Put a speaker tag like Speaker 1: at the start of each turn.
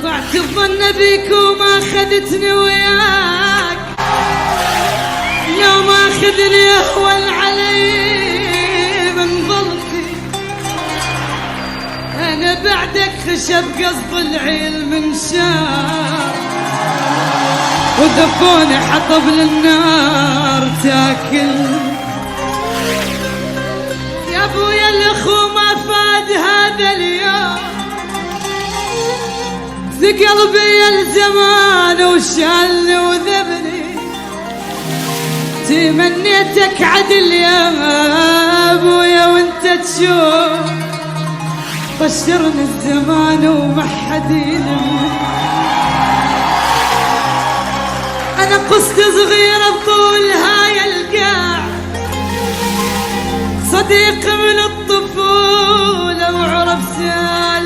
Speaker 1: ضعت الظن بيك وما خدتني وياك، لو ما خذني اهون علي من ظلتي. انا بعدك خشب قصد العيل من شاف، ودفوني حطب للنار تاكل. يا ابويا الاخو ما فاد هذا اليوم، قلبي الزمان وشالني وذبني. تمنيتك عدل يا ابويا وانت تشوف، طشرني الزمان وما حد يلمني. انا قصت صغيرة بطول هاي القاع، صديق من الطفولة وعرف سال